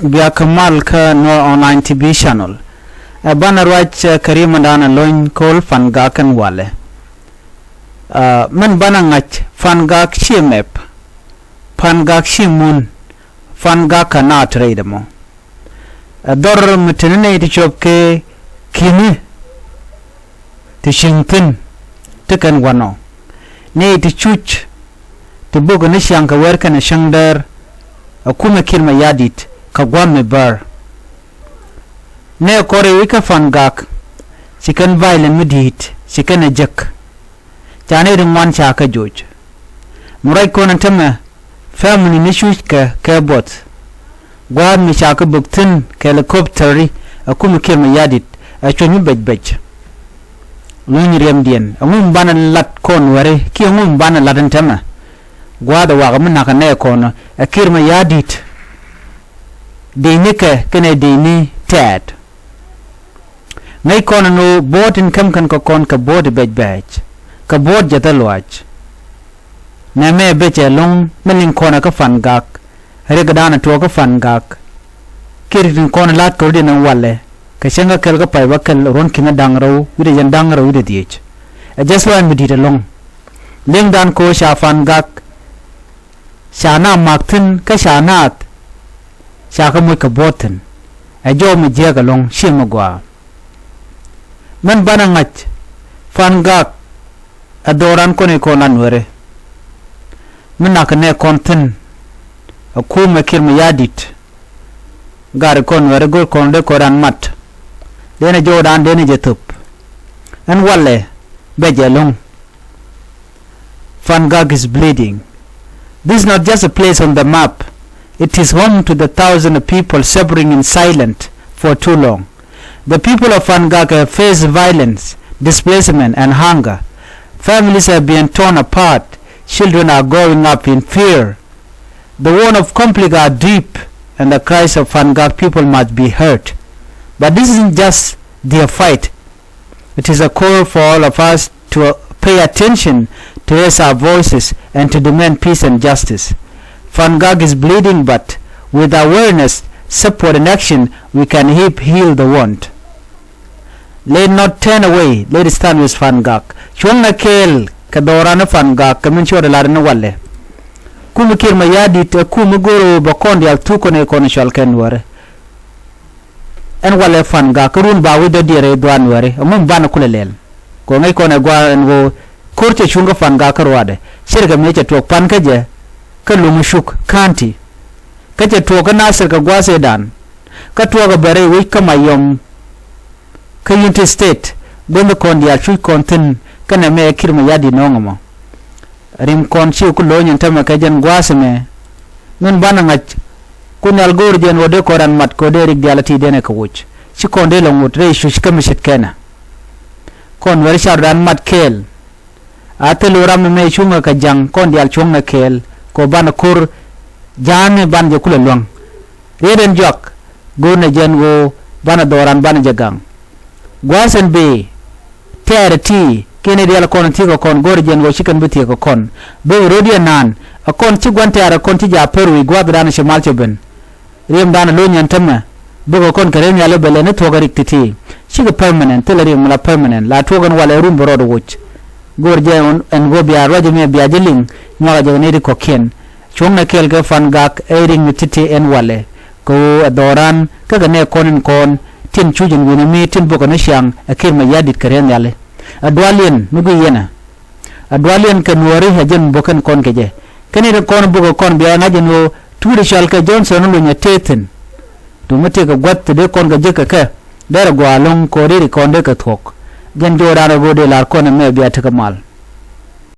bia kamal ka no online TV channel. Bana rwach karimandana loin kol fangakan wale. Man bana ngach fangak shimep. Fangak shimun. Fangaka na trade mo. Dor mutinene ti chopke kimi. Ti shingtin. Tikan wano. Ne ti chuch. Ti bugo ni shanka werka na shangdar. Akuma kirma yadit. Kagwame bar. Ne kore wika fangak. Sikan violent midhit. Sikan ajak. Chane ringwan chaka joj. Murai kona tama. Family nishushka kabot. Gwad mi chaka buktin ka helicopteri. Akuma kirma yadit. Achonyu bej. Ngun remdien. Ngun bana lat kon ware. Ki ngun bana latan tama. Gwad waga minaka ne kona. Akirma yadit. Deinika kene deini tad. Ngay kona no boat in kam kan kon ka boat bej. Ka boat jata loaj. Na me beche long meling kona ka fangak. Regadana tuwa ka fangak. Kiritin kona lat kordi ng wale. Ka siyanga kel ka pay wakal ron kinga dangraw. Wida yan dangraw wida diech. Just one medita long. Ling dan ko siya fangak. Siya na maktin ka siya naat. Siya ka mo'y kabotin. Ajo mi jiya galong siya magwa. Man bana ngach. Fangak. Adoran ko ni konan were. Minak ne kontin. Aku mekir yadit. Gari kon were gul konde koran mat. Dene jodan dene jetup. And wale. Beje long. Fangak is bleeding. This is not just a place on the map. It is home to the thousands of people suffering in silence for too long. The people of Fangak have faced violence, displacement and hunger. Families are being torn apart. Children are growing up in fear. The wounds of conflict are deep and the cries of Fangak people must be heard. But this isn't just their fight. It is a call for all of us to pay attention, to raise our voices and to demand peace and justice. Fangak is bleeding, but with awareness, support and action, we can help heal the wound. Let not turn away. Let it stand with Fangak. Chwanga kel kadorana Fangak kamin chwa dalarina wale. Kumikir mayadi te kumigoro bakondi al tukone kone shalken ware. En wale Fangak run bawi de dire dwan ware. Amum bana kulelel. Ko ngai kone gwa enwo kurche chunga Fangak rwade. Shirga meche tuok pan kaje. Ka lumushuk kanti. Kache tuoka nasir ka gwa sedan. Ka tuoka bere wik kama yom. Ka United State gondo kondi al chui kontin kana me kirma yadi nongamo rim kon chi ku lo nyen tama ka jen gwase me men bana ngach kun al gor jen wode koran mat ko derik dialati dene ka wuch chi konde lo ngut re shu kamishit kena kon wer shardan mat kel atelo ram me chunga ka jang kondi al chunga kel ko bana kur jane ban je kula luang reden jok gona jen go bana doran bana jagang Gwasen be tere ti kene diala kon tigo kon gorjen go chicken buti ko kon be rodia nan a kon ti gwante ara kon ti ja peru gwadana shemal cheben riem dana lo nyan tama be ko kon kare nyalo bele ne to garik titi chiga permanent telari mala permanent la to gon wala rum borodo wuch gorjen en go biya roje me biya jeling nyala je ne ko ken chonna kel ga Fangak airing titi en wale ko adoran kaga ne konin kon tin chujin wini mi tin boko na shang akir ma yadit karen yale adwalien nugu yena adwalien kan wari hajen bokan kon keje kani de kon boko kon biya na jeno tude shal ka Johnson lo nya teten to mate ka gwat de kon ga jeka ka dara gwalong ko de kon de ka thok gen jora go de lar kon me biya ta kamal